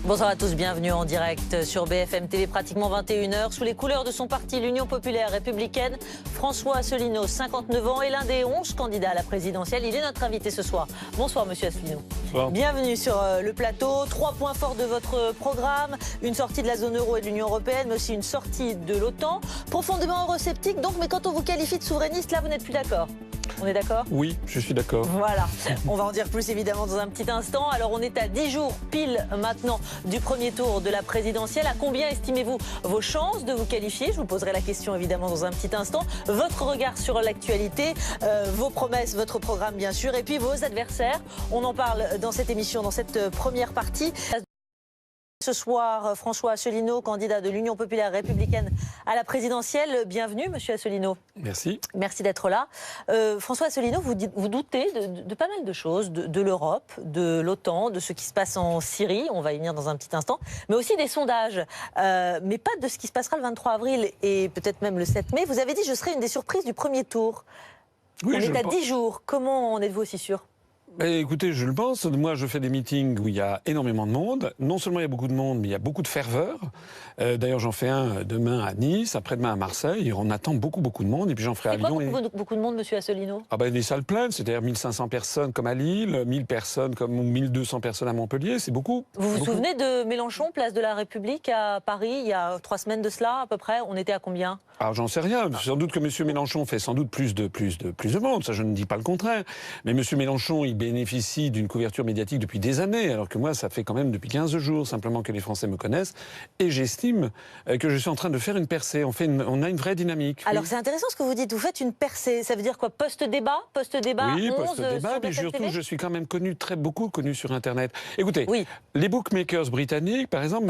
Bonsoir à tous, bienvenue en direct sur BFM TV, pratiquement 21h. Sous les couleurs de son parti, l'Union populaire républicaine, François Asselineau, 59 ans, est l'un des 11 candidats à la présidentielle. Il est notre invité ce soir. Bonsoir Monsieur Asselineau. Bonsoir. Bienvenue sur le plateau. 3 points forts de votre programme, une sortie de la zone euro et de l'Union européenne, mais aussi une sortie de l'OTAN. Profondément eurosceptique donc, mais quand on vous qualifie de souverainiste, là vous n'êtes plus d'accord. On est d'accord? Oui, je suis d'accord. Voilà, on va en dire plus évidemment dans un petit instant. Alors on est à 10 jours pile maintenant du premier tour de la présidentielle. À combien estimez-vous vos chances de vous qualifier? Je vous poserai la question évidemment dans un petit instant. Votre regard sur l'actualité, vos promesses, votre programme bien sûr, et puis vos adversaires. On en parle dans cette émission, dans cette première partie. Ce soir, François Asselineau, candidat de l'Union populaire républicaine à la présidentielle. Bienvenue, Monsieur Asselineau. Merci. Merci d'être là. François Asselineau, vous doutez de pas mal de choses, de l'Europe, de l'OTAN, de ce qui se passe en Syrie, on va y venir dans un petit instant, mais aussi des sondages, mais pas de ce qui se passera le 23 avril et peut-être même le 7 mai. Vous avez dit je serai une des surprises du premier tour. Oui, on est à 10 jours. Comment en êtes-vous aussi sûr ? Écoutez, je le pense. Moi, je fais des meetings où il y a énormément de monde. Non seulement il y a beaucoup de monde, mais il y a beaucoup de ferveur. D'ailleurs, j'en fais un demain à Nice, après-demain à Marseille. On attend beaucoup de monde. Et puis j'en ferai à Lyon. Beaucoup de monde, Monsieur Asselineau? Des salles pleines, c'est-à-dire 1500 personnes comme à Lille, 1000 personnes ou 1200 personnes à Montpellier. C'est beaucoup. Vous vous souvenez de Mélenchon, place de la République à Paris, il y a 3 semaines de cela à peu près? On était à combien? Alors j'en sais rien. Sans doute que M. Mélenchon fait sans doute plus de monde. Ça, je ne dis pas le contraire. Mais M. Mélenchon, il bénéficie d'une couverture médiatique depuis des années, alors que moi, ça fait quand même depuis 15 jours simplement que les Français me connaissent. Et j'estime que je suis en train de faire une percée. On a une vraie dynamique. Alors c'est intéressant ce que vous dites. Vous faites une percée. Ça veut dire quoi? Post-débat? Oui, post-débat. Mais surtout, je suis quand même beaucoup connu sur Internet. Écoutez, les bookmakers britanniques, par exemple,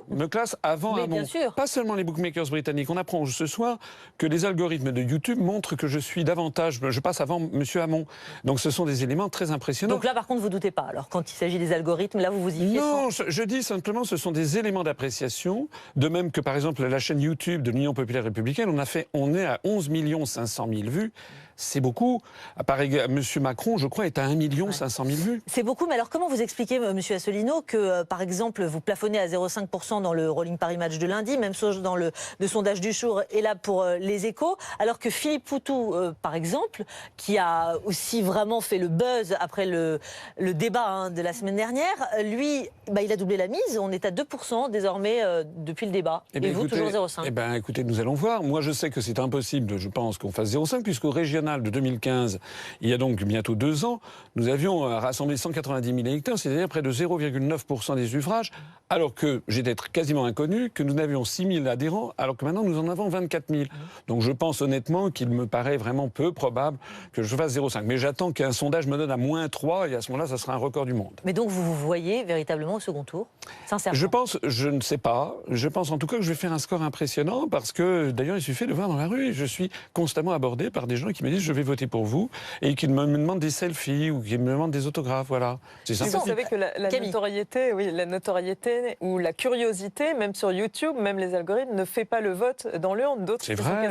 me classent avant Hamon. Pas seulement les bookmakers britanniques. On apprend ce soir que les algorithmes de YouTube montrent que je passe avant M. Hamon. Donc ce sont des éléments très impressionnants. Donc là, par contre, vous doutez pas. Alors quand il s'agit des algorithmes, là, vous vous y fiez? Non, je dis simplement, ce sont des éléments d'appréciation. De même que, par exemple, la chaîne YouTube de l'Union populaire républicaine, on est à 11 500 000 vues. C'est beaucoup. M. Macron, je crois, est à 1 500 000 vues. C'est beaucoup, mais alors comment vous expliquez, M. Asselineau, que, par exemple, vous plafonnez à 0,5% dans le Rolling Paris Match de lundi, même chose dans le sondage du jour, et là pour les Échos, alors que Philippe Poutou, par exemple, qui a aussi vraiment fait le buzz après le débat de la semaine dernière, lui, il a doublé la mise. On est à 2% désormais depuis le débat. Et vous, toujours 0,5%. Écoutez, nous allons voir. Moi, je sais que c'est impossible, je pense, qu'on fasse 0,5, puisqu'au régional de 2015, il y a donc bientôt 2 ans, nous avions rassemblé 190 000 électeurs, c'est-à-dire près de 0,9% des suffrages, alors que j'étais quasiment inconnu, que nous avions 6 000 adhérents, alors que maintenant nous en avons 24 000. Donc je pense honnêtement qu'il me paraît vraiment peu probable que je fasse 0,5. Mais j'attends qu'un sondage me donne à -3, et à ce moment-là, ça sera un record du monde. Mais donc vous voyez véritablement au second tour, sincèrement? Je ne sais pas. Je pense en tout cas que je vais faire un score impressionnant, parce que d'ailleurs il suffit de voir dans la rue, je suis constamment abordé par des gens qui me disent je vais voter pour vous, et qui me demandent des selfies ou qui me demandent des autographes, voilà. C'est ça. Vous savez que la notoriété ou la curiosité, même sur YouTube, même les algorithmes, ne fait pas le vote dans l'urne. D'autres c'est vrai,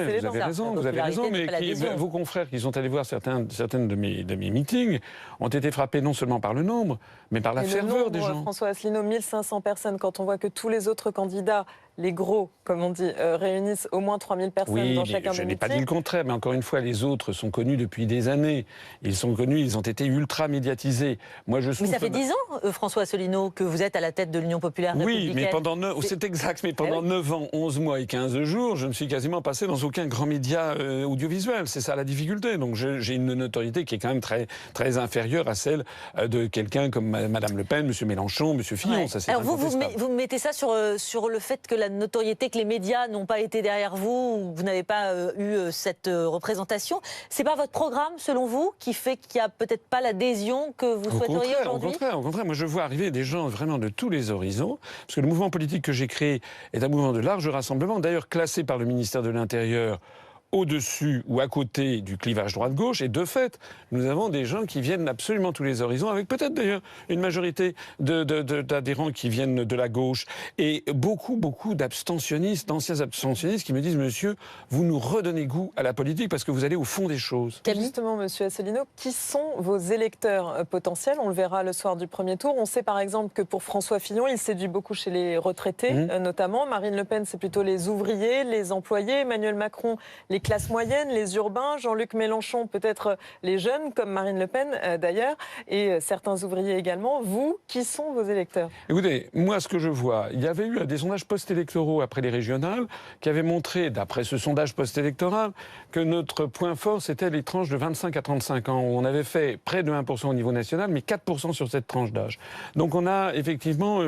vous avez raison, mais vos confrères qui sont allés voir certaines de mes meetings ont été frappés non seulement par le nombre, mais par la ferveur des gens. François Asselineau, 1500 personnes, quand on voit que tous les autres candidats, les gros, comme on dit, réunissent au moins 3000 personnes dans chacun des meetings. Je n'ai pas dit le contraire, mais encore une fois, les autres sont connus depuis des années. Ils sont connus, ils ont été ultra médiatisés. Mais ça fait 10 ans, François Asselineau, que vous êtes à la tête de l'Union populaire républicaine. Oui, mais pendant 9 ans, 11 mois et 15 jours, je ne suis quasiment passé dans aucun grand média audiovisuel. C'est ça la difficulté. Donc j'ai une notoriété qui est quand même très, très inférieure à celle de quelqu'un comme Mme Le Pen, M. Mélenchon, M. Fillon. Ouais. Ça, alors vous mettez ça sur le fait que la notoriété, que les médias n'ont pas été derrière vous, vous n'avez pas eu cette représentation. C'est pas votre programme, selon vous, qui fait qu'il n'y a peut-être pas l'adhésion que vous souhaiteriez aujourd'hui? Au contraire, moi je vois arriver des gens vraiment de tous les horizons, parce que le mouvement politique que j'ai créé est un mouvement de large rassemblement, d'ailleurs classé par le ministère de l'Intérieur au-dessus ou à côté du clivage droite-gauche. Et de fait, nous avons des gens qui viennent absolument tous les horizons, avec peut-être d'ailleurs une majorité d'adhérents qui viennent de la gauche. Et beaucoup d'abstentionnistes, d'anciens abstentionnistes qui me disent, monsieur, vous nous redonnez goût à la politique parce que vous allez au fond des choses. Justement, monsieur Asselineau, qui sont vos électeurs potentiels? On le verra le soir du premier tour. On sait par exemple que pour François Fillon, il séduit beaucoup chez les retraités, notamment. Marine Le Pen, c'est plutôt les ouvriers, les employés. Emmanuel Macron, les classes moyennes, les urbains. Jean-Luc Mélenchon, peut-être les jeunes, comme Marine Le Pen d'ailleurs, et certains ouvriers également. Vous, qui sont vos électeurs? Écoutez, moi, ce que je vois, il y avait eu des sondages post-électoraux après les régionales qui avaient montré, d'après ce sondage post-électoral, que notre point fort, c'était les tranches de 25 à 35 ans, où on avait fait près de 1% au niveau national, mais 4% sur cette tranche d'âge. Donc on a effectivement,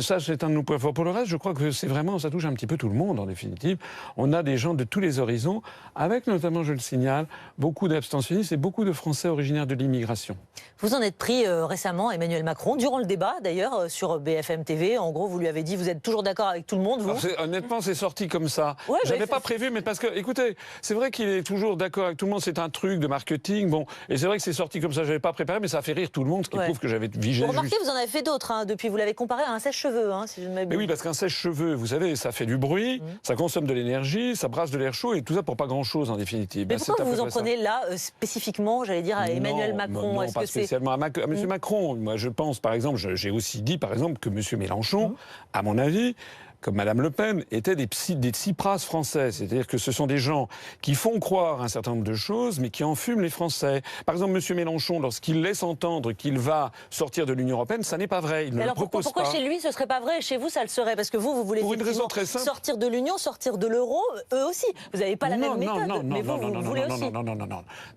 ça c'est un de nos points forts. Pour le reste, je crois que c'est vraiment, ça touche un petit peu tout le monde en définitive. On a des gens de tous les horizons, avec notamment, je le signale, beaucoup d'abstentionnistes et beaucoup de Français originaires de l'immigration. Vous en êtes pris récemment, Emmanuel Macron, durant le débat d'ailleurs sur BFM TV. En gros, vous lui avez dit, vous êtes toujours d'accord avec tout le monde, vous? Honnêtement, c'est sorti comme ça. Ouais, j'avais pas prévu, mais parce que, écoutez, c'est vrai qu'il est toujours d'accord avec tout le monde, c'est un truc de marketing, bon, et c'est vrai que c'est sorti comme ça, j'avais pas préparé, mais ça a fait rire tout le monde, ce qui prouve que j'avais vigilé. Vous remarquez, vous en avez fait d'autres, hein, depuis, vous l'avez comparé à un sèche-cheveux, hein, si je ne m'abuse. Mais oui, parce qu'un sèche-cheveux, vous savez, ça fait du bruit, ça consomme de l'énergie, ça brasse de l'air chaud, et tout ça pour pas grand-chose en définitive. Mais pourquoi vous en prenez là, spécifiquement, j'allais dire, à Emmanuel Macron? Non, pas spécialement à M. Macron. Moi, je pense, par exemple, j'ai aussi dit, par exemple, que M. Mélenchon, à mon avis, comme Mme Le Pen, étaient des Tsipras français. C'est-à-dire que ce sont des gens qui font croire un certain nombre de choses, mais qui enfument les Français. Par exemple, M. Mélenchon, lorsqu'il laisse entendre qu'il va sortir de l'Union européenne, ça n'est pas vrai. Il ne le propose pas. Pourquoi chez lui, ce ne serait pas vrai et chez vous, ça le serait? Parce que vous voulez pour une raison très simple. Sortir de l'Union, sortir de l'euro, eux aussi. Vous n'avez pas la même méthode, mais vous voulez aussi.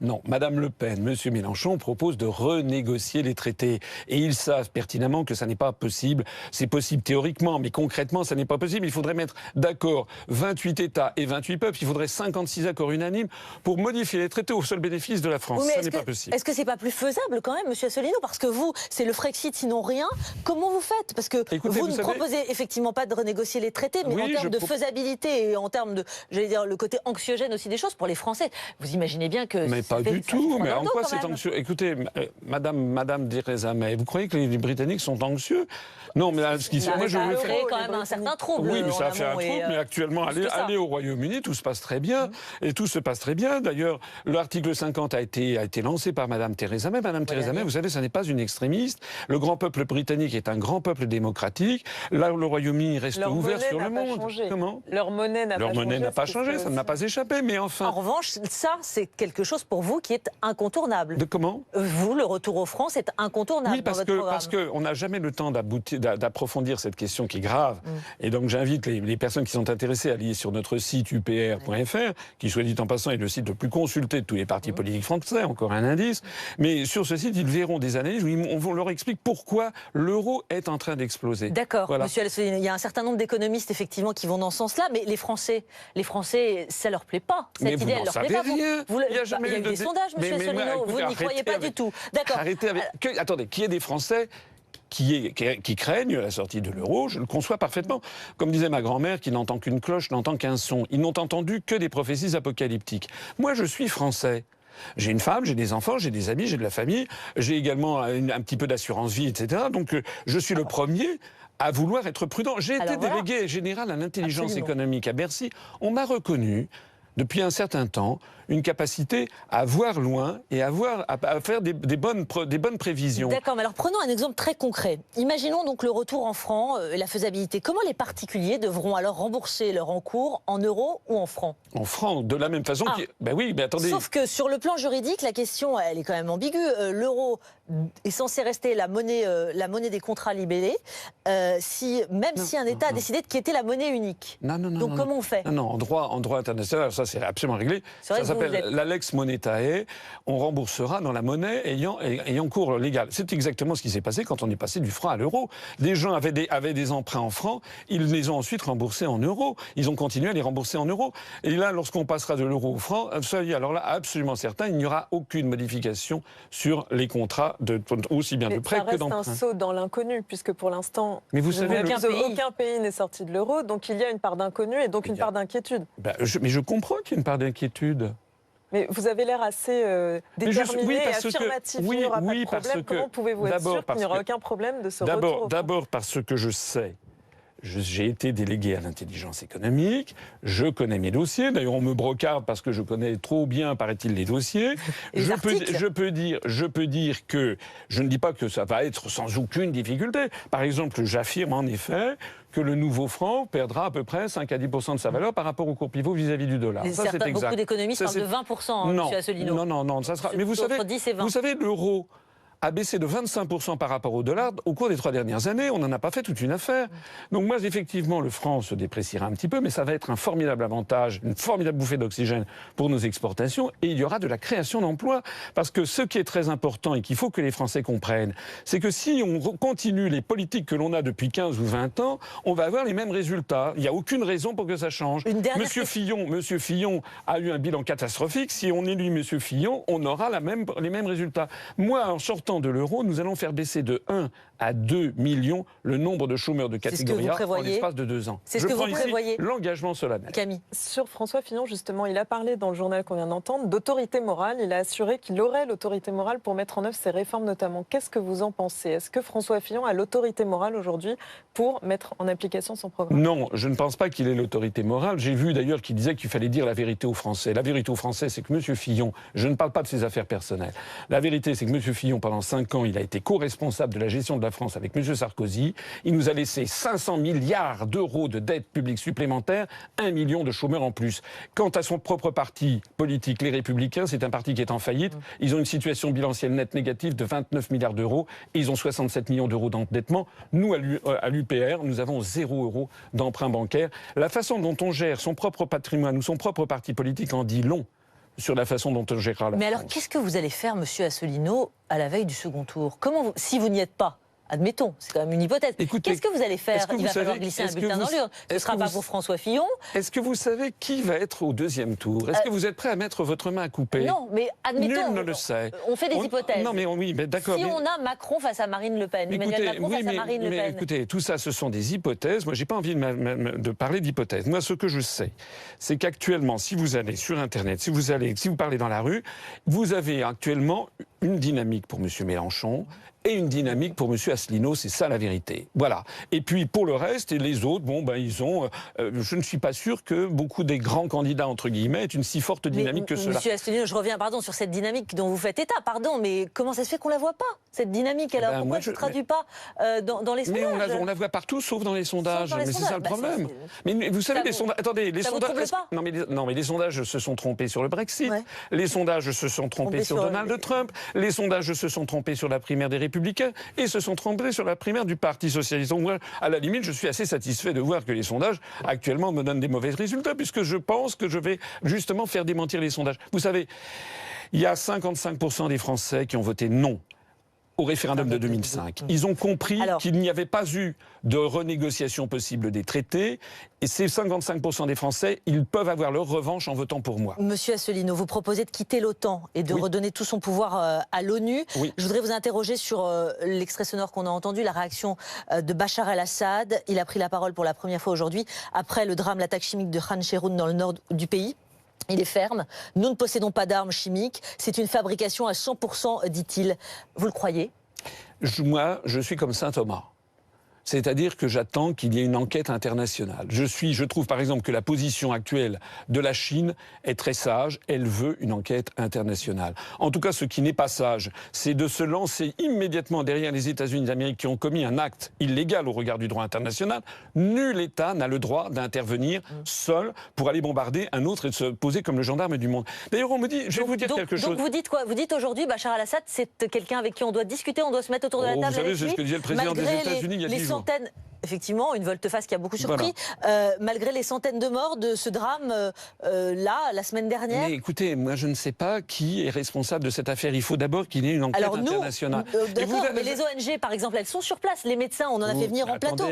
Non, Mme Le Pen, M. Mélenchon proposent de renégocier les traités. Et ils savent pertinemment que ça n'est pas possible. C'est possible théoriquement, mais concrètement, ça n'est pas possible. Il faudrait mettre d'accord 28 États et 28 peuples. Il faudrait 56 accords unanimes pour modifier les traités au seul bénéfice de la France. Ça n'est pas possible. Est-ce que c'est pas plus faisable quand même, M. Asselineau? Parce que vous, c'est le Frexit sinon rien. Comment vous faites? Parce que écoutez, vous ne proposez effectivement pas de renégocier les traités, mais en termes de faisabilité et en termes de, j'allais dire, le côté anxiogène aussi des choses pour les Français. Vous imaginez bien que... Mais pas du tout. Mais en quoi c'est anxieux? Écoutez, Madame Theresa May, vous croyez que les Britanniques sont anxieux? Non, mais ce qui moi je veux créer quand même un certain trouble. Oui, mais ça a fait un trouble. Mais actuellement, aller au Royaume-Uni, tout se passe très bien. Et tout se passe très bien. D'ailleurs, l'article 50 a été lancé par Madame Theresa May. Madame Theresa May, vous savez, ça n'est pas une extrémiste. Le grand peuple britannique est un grand peuple démocratique. Là, le Royaume-Uni reste ouvert sur le monde. Comment? Leur monnaie n'a pas changé. Ça ne m'a pas échappé. Mais enfin. En revanche, ça, c'est quelque chose pour vous qui est incontournable. De comment? Vous, le retour aux francs, c'est incontournable. Oui, parce qu'on n'a jamais le temps d'approfondir cette question qui est grave. Et donc, j'invite les personnes qui sont intéressées à aller sur notre site upr.fr, qui, soit dit en passant, est le site le plus consulté de tous les partis politiques français, encore un indice. Mais sur ce site, ils verront des analyses où on leur explique pourquoi l'euro est en train d'exploser. D'accord, Monsieur Asselineau, il y a un certain nombre d'économistes, effectivement, qui vont dans ce sens-là, mais les Français, ça leur plaît pas. Cette idée, elle leur plaît pas. Il y a eu des sondages, Monsieur Asselineau, vous n'y croyez pas du tout. D'accord. Attendez, qu'il y ait des Français qui craignent la sortie de l'euro, je le conçois parfaitement. Comme disait ma grand-mère, qui n'entend qu'une cloche, n'entend qu'un son. Ils n'ont entendu que des prophéties apocalyptiques. Moi, je suis français. J'ai une femme, j'ai des enfants, j'ai des amis, j'ai de la famille. J'ai également un petit peu d'assurance vie, etc. Donc, je suis le premier à vouloir être prudent. J'ai été délégué général à l'intelligence économique à Bercy. On m'a reconnu, depuis un certain temps, une capacité à voir loin et à faire des bonnes prévisions. D'accord, mais alors prenons un exemple très concret. Imaginons donc le retour en francs et la faisabilité. Comment les particuliers devront alors rembourser leur encours en euros ou en francs? En francs, de la même façon Ben oui, mais attendez. Sauf que sur le plan juridique, la question, elle est quand même ambiguë. L'euro est censé rester la monnaie des contrats libellés, même si un État a décidé de quitter la monnaie unique. Non. Donc comment on fait? Non, en droit international, ça c'est absolument réglé. C'est vrai que s'appelle l'Alex Monetae. On remboursera dans la monnaie ayant cours légal. C'est exactement ce qui s'est passé quand on est passé du franc à l'euro. Des gens avaient des emprunts en francs, ils les ont ensuite remboursés en euros. Ils ont continué à les rembourser en euros. Et là, lorsqu'on passera de l'euro au franc, soyez alors là absolument certain, il n'y aura aucune modification sur les contrats, aussi bien de prêt que d'emprunt. Ça reste un saut dans l'inconnu, puisque pour l'instant, aucun pays n'est sorti de l'euro, donc il y a une part d'inconnu et donc une part d'inquiétude. Mais je comprends qu'il y ait une part d'inquiétude. Mais vous avez l'air assez déterminé et affirmatif. Il n'y aura pas de problème. Comment pouvez-vous être sûr qu'il n'y aura aucun problème de ce retour au D'abord parce que je sais. J'ai été délégué à l'intelligence économique, je connais mes dossiers, d'ailleurs on me brocarde parce que je connais trop bien, paraît-il, les dossiers. Je peux dire que, je ne dis pas que ça va être sans aucune difficulté. Par exemple, j'affirme en effet que le nouveau franc perdra à peu près 5 à 10% de sa valeur par rapport au cours pivot vis-à-vis du dollar. Ça, c'est exact. Beaucoup d'économistes parlent de 20%, M. Asselineau. Non, ça sera... Mais vous savez, l'euro a baissé de 25% par rapport au dollar au cours des 3 dernières années. On n'en a pas fait toute une affaire. Donc moi, effectivement, le franc se dépréciera un petit peu, mais ça va être un formidable avantage, une formidable bouffée d'oxygène pour nos exportations. Et il y aura de la création d'emplois. Parce que ce qui est très important et qu'il faut que les Français comprennent, c'est que si on continue les politiques que l'on a depuis 15 ou 20 ans, on va avoir les mêmes résultats. Il n'y a aucune raison pour que ça change. Monsieur Fillon a eu un bilan catastrophique. Si on élit Monsieur Fillon, on aura les mêmes résultats. Moi, en sortant de l'euro, nous allons faire baisser de 1 à 2 millions le nombre de chômeurs de catégorie A en l'espace de 2 ans. C'est ce que vous prévoyez. L'engagement solennel. Camille. Sur François Fillon, justement, il a parlé dans le journal qu'on vient d'entendre d'autorité morale. Il a assuré qu'il aurait l'autorité morale pour mettre en œuvre ces réformes notamment. Qu'est-ce que vous en pensez? Est-ce que François Fillon a l'autorité morale aujourd'hui pour mettre en application son programme? Non, je ne pense pas qu'il ait l'autorité morale. J'ai vu d'ailleurs qu'il disait qu'il fallait dire la vérité aux Français. La vérité aux Français, c'est que M. Fillon, je ne parle pas de ses affaires personnelles. La vérité, c'est que M. Fillon, pendant 5 ans, il a été co-responsable de la gestion de la France avec M. Sarkozy. Il nous a laissé 500 milliards d'euros de dettes publiques supplémentaires, 1 million de chômeurs en plus. Quant à son propre parti politique, les Républicains, c'est un parti qui est en faillite. Ils ont une situation bilancielle nette négative de 29 milliards d'euros et ils ont 67 millions d'euros d'endettement. Nous, à l'UPR, nous avons 0 euros d'emprunt bancaire. La façon dont on gère son propre patrimoine ou son propre parti politique en dit long sur la façon dont on gérera la France. Mais alors, qu'est-ce que vous allez faire, monsieur Asselineau, à la veille du second tour? Si vous n'y êtes pas, admettons, c'est quand même une hypothèse. Qu'est-ce que vous allez faire? Il va falloir glisser un bulletin dans l'urne. Ce ne sera pas pour François Fillon. Est-ce que vous savez qui va être au deuxième tour? Est-ce que vous êtes prêt à mettre votre main à couper? Non, mais admettons. Nul ne le sait. On fait des hypothèses. Non, mais oui, mais d'accord. Si on a Macron face à Marine Le Pen, Emmanuel Macron face à Marine Le Pen. Écoutez, tout ça, ce sont des hypothèses. Moi, j'ai pas envie de parler d'hypothèses. Moi, ce que je sais, c'est qu'actuellement, si vous allez sur Internet, si vous parlez dans la rue, vous avez actuellement une dynamique pour M. Mélenchon et une dynamique pour M. Asselineau, c'est ça la vérité. Voilà. Et puis pour le reste, et les autres, ils ont... je ne suis pas sûr que beaucoup des grands candidats, entre guillemets, aient une si forte dynamique que cela. M. Asselineau, je reviens sur cette dynamique dont vous faites état, mais comment ça se fait qu'on ne la voit pas, cette dynamique? Alors pourquoi elle ne se traduit pas dans les sondages? Mais on la voit partout, sauf dans les sondages. Mais c'est ça le problème. Mais vous savez, les sondages... Attendez, les sondages... Non, mais les sondages se sont trompés sur le Brexit. Ouais. Les sondages se sont trompés sur Donald Trump. Les sondages se sont trompés sur la primaire des Républicains et se sont trompés sur la primaire du Parti socialiste. Donc moi, à la limite, je suis assez satisfait de voir que les sondages actuellement me donnent des mauvais résultats, puisque je pense que je vais justement faire démentir les sondages. Vous savez, il y a 55% des Français qui ont voté non au référendum de 2005. Ils ont compris qu'il n'y avait pas eu de renégociation possible des traités. Et ces 55% des Français, ils peuvent avoir leur revanche en votant pour moi. Monsieur Asselineau, vous proposez de quitter l'OTAN et de redonner tout son pouvoir à l'ONU. Oui. Je voudrais vous interroger sur l'extrait sonore qu'on a entendu, la réaction de Bachar el-Assad. Il a pris la parole pour la première fois aujourd'hui, après le drame, l'attaque chimique de Khan Cheikhoun dans le nord du pays. Il est ferme. Nous ne possédons pas d'armes chimiques. C'est une fabrication à 100%, dit-il. Vous le croyez? Moi, je suis comme saint Thomas. C'est-à-dire que j'attends qu'il y ait une enquête internationale. Je trouve par exemple que la position actuelle de la Chine est très sage. Elle veut une enquête internationale. En tout cas, ce qui n'est pas sage, c'est de se lancer immédiatement derrière les États-Unis d'Amérique qui ont commis un acte illégal au regard du droit international. Nul État n'a le droit d'intervenir seul pour aller bombarder un autre et de se poser comme le gendarme du monde. D'ailleurs, on me dit, je vais vous dire quelque chose. Donc vous dites quoi? Vous dites aujourd'hui, Bachar el-Assad, c'est quelqu'un avec qui on doit discuter, on doit se mettre autour de la table. Vous savez, c'est ce que disait le président des États-Unis il y a 10 jours. Effectivement, une volte-face qui a beaucoup surpris, malgré les centaines de morts de ce drame la semaine dernière. Mais écoutez, moi je ne sais pas qui est responsable de cette affaire. Il faut d'abord qu'il y ait une enquête internationale. D'accord, mais les ONG, par exemple, elles sont sur place. Les médecins, on en a fait venir en plateau.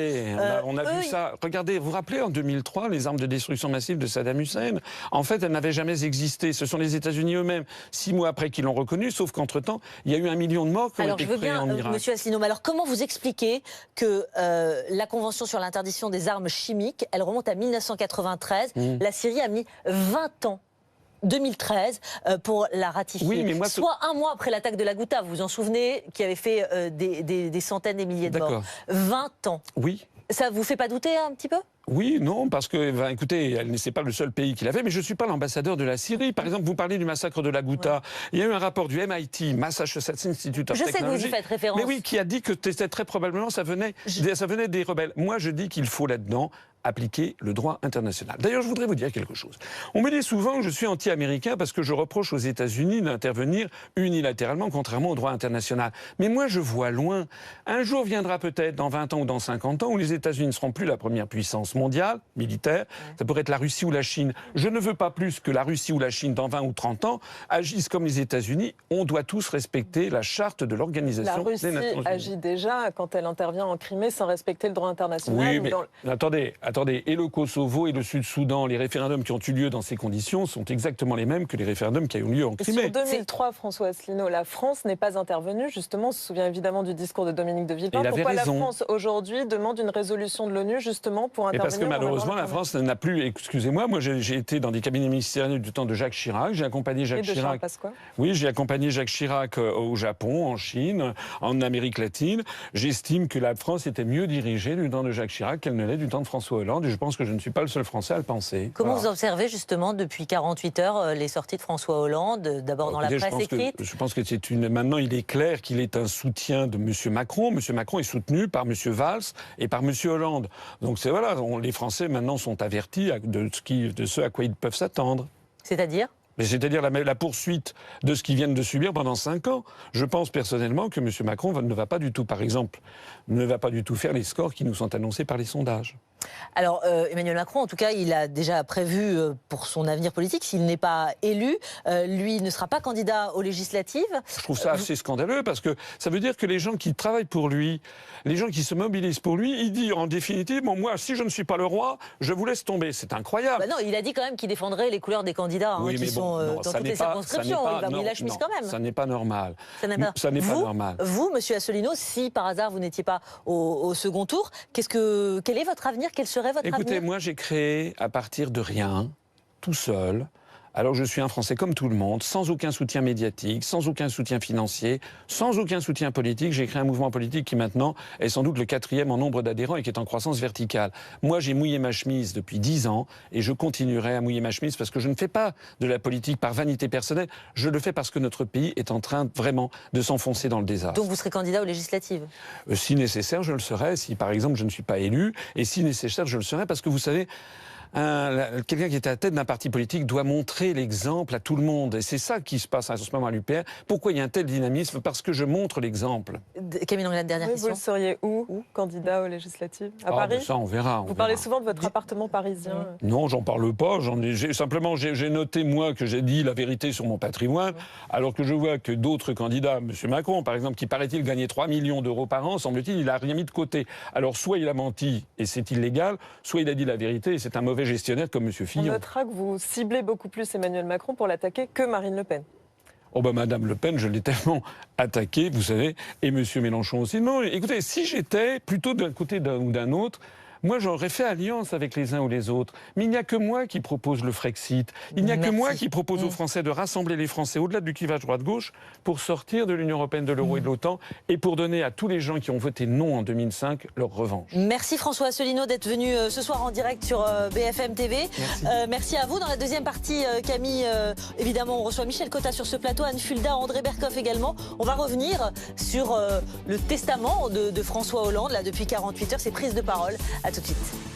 On a vu ça. Regardez, vous vous rappelez en 2003, les armes de destruction massive de Saddam Hussein, en fait, elles n'avaient jamais existé. Ce sont les États-Unis eux-mêmes, 6 mois après qu'ils l'ont reconnu, sauf qu'entre-temps, il y a eu 1 million de morts qui ont été créés en Irak. Monsieur Asselineau, alors comment vous expliquez que la Convention sur l'interdiction des armes chimiques, elle remonte à 1993, la Syrie a mis 20 ans 2013 pour la ratifier. Oui, mais soit un mois après l'attaque de la Ghouta, vous vous en souvenez, qui avait fait des centaines et milliers de morts. 20 ans. Oui. Ça vous fait pas douter un petit peu ? Oui, non, parce que, écoutez, c'est pas le seul pays qui l'a fait, mais je ne suis pas l'ambassadeur de la Syrie. Par exemple, vous parlez du massacre de la Ghouta. Il y a eu un rapport du MIT, Massachusetts Institute of Technology. Je sais que vous y faites référence. Mais oui, qui a dit que très probablement ça venait des rebelles. Moi, je dis qu'il faut là-dedans appliquer le droit international. D'ailleurs, je voudrais vous dire quelque chose. On me dit souvent que je suis anti-américain parce que je reproche aux États-Unis d'intervenir unilatéralement, contrairement au droit international. Mais moi, je vois loin. Un jour viendra peut-être, dans 20 ans ou dans 50 ans, où les États-Unis ne seront plus la première puissance mondiale, militaire. Ça pourrait être la Russie ou la Chine. Je ne veux pas plus que la Russie ou la Chine, dans 20 ou 30 ans, agissent comme les États-Unis. On doit tous respecter la charte de l'Organisation des Nations Unies. La Russie agit déjà quand elle intervient en Crimée sans respecter le droit international. Oui, mais attendez. Et le Kosovo et le Sud-Soudan, les référendums qui ont eu lieu dans ces conditions sont exactement les mêmes que les référendums qui ont eu lieu en Crimée. Sur 2003, François Asselineau, la France n'est pas intervenue. Justement, on se souvient évidemment du discours de Dominique de Villepin. Pourquoi la France, aujourd'hui, demande une résolution de l'ONU, justement, pour intervenir? Parce que malheureusement, la France n'a plus... Excusez-moi, moi j'ai été dans des cabinets ministériels du temps de Jacques Chirac. J'ai accompagné Jacques Chirac... Oui, j'ai accompagné Jacques Chirac au Japon, en Chine, en Amérique latine. J'estime que la France était mieux dirigée du temps de Jacques Chirac qu'elle ne l'est du temps de François Hollande. Et je pense que je ne suis pas le seul Français à le penser. Comment vous observez justement depuis 48 heures les sorties de François Hollande, d'abord dans la presse écrite? Je pense que maintenant il est clair qu'il est un soutien de M. Macron. M. Macron est soutenu par M. Valls et par M. Hollande. Donc les Français maintenant sont avertis de ce à quoi ils peuvent s'attendre. C'est-à-dire ? C'est-à-dire la poursuite de ce qu'ils viennent de subir pendant 5 ans. Je pense personnellement que M. Macron ne va pas du tout, par exemple, faire les scores qui nous sont annoncés par les sondages. Alors, Emmanuel Macron, en tout cas, il a déjà prévu pour son avenir politique, s'il n'est pas élu, lui ne sera pas candidat aux législatives. Je trouve ça assez scandaleux parce que ça veut dire que les gens qui travaillent pour lui, les gens qui se mobilisent pour lui, il dit en définitive, bon, moi, si je ne suis pas le roi, je vous laisse tomber. C'est incroyable. Non, il a dit quand même qu'il défendrait les couleurs des candidats qui sont dans toutes les circonscriptions. Il va mouiller la chemise quand même. Ça n'est pas normal. Ça n'est pas normal. Vous, monsieur Asselineau, si par hasard vous n'étiez pas au second tour, quel est votre avenir? Quel serait votre avenir? Écoutez, moi j'ai créé à partir de rien, tout seul. Alors je suis un Français comme tout le monde, sans aucun soutien médiatique, sans aucun soutien financier, sans aucun soutien politique. J'ai créé un mouvement politique qui maintenant est sans doute le 4e en nombre d'adhérents et qui est en croissance verticale. Moi j'ai mouillé ma chemise depuis 10 ans et je continuerai à mouiller ma chemise parce que je ne fais pas de la politique par vanité personnelle. Je le fais parce que notre pays est en train vraiment de s'enfoncer dans le désastre. Donc vous serez candidat aux législatives? Si nécessaire, je le serai. Si par exemple je ne suis pas élu, et si nécessaire, je le serai parce que vous savez... quelqu'un qui est à la tête d'un parti politique doit montrer l'exemple à tout le monde. Et c'est ça qui se passe en ce moment à l'UPR. Pourquoi il y a un tel dynamisme? Parce que je montre l'exemple. Camille Anglade, dernière question. Vous le seriez où candidat aux législatives? À Paris? Ça, on verra. Vous parlez souvent de votre appartement parisien. Non, j'en parle pas. Simplement, j'ai noté, moi, que j'ai dit la vérité sur mon patrimoine, alors que je vois que d'autres candidats, M. Macron, par exemple, qui paraît-il gagnait 3 millions d'euros par an, semble-t-il, il n'a rien mis de côté. Alors, soit il a menti et c'est illégal, soit il a dit la vérité et c'est un mauvais gestionnaire comme M. Fillon. On notera que vous ciblez beaucoup plus Emmanuel Macron pour l'attaquer que Marine Le Pen. Oh ben Madame Le Pen, je l'ai tellement attaquée, vous savez, et M. Mélenchon aussi. Non, écoutez, si j'étais plutôt d'un côté ou d'un autre, moi, j'aurais fait alliance avec les uns ou les autres. Mais il n'y a que moi qui propose le Frexit. Il n'y a que moi qui propose aux Français de rassembler les Français au-delà du clivage droite-gauche pour sortir de l'Union européenne, de l'euro et de l'OTAN et pour donner à tous les gens qui ont voté non en 2005 leur revanche. Merci François Asselineau d'être venu ce soir en direct sur BFM TV. Merci à vous. Dans la deuxième partie, Camille, évidemment, on reçoit Michel Cotta sur ce plateau, Anne Fulda, André Berkoff également. On va revenir sur le testament de François Hollande, là, depuis 48 heures, ses prises de parole. À tout de suite.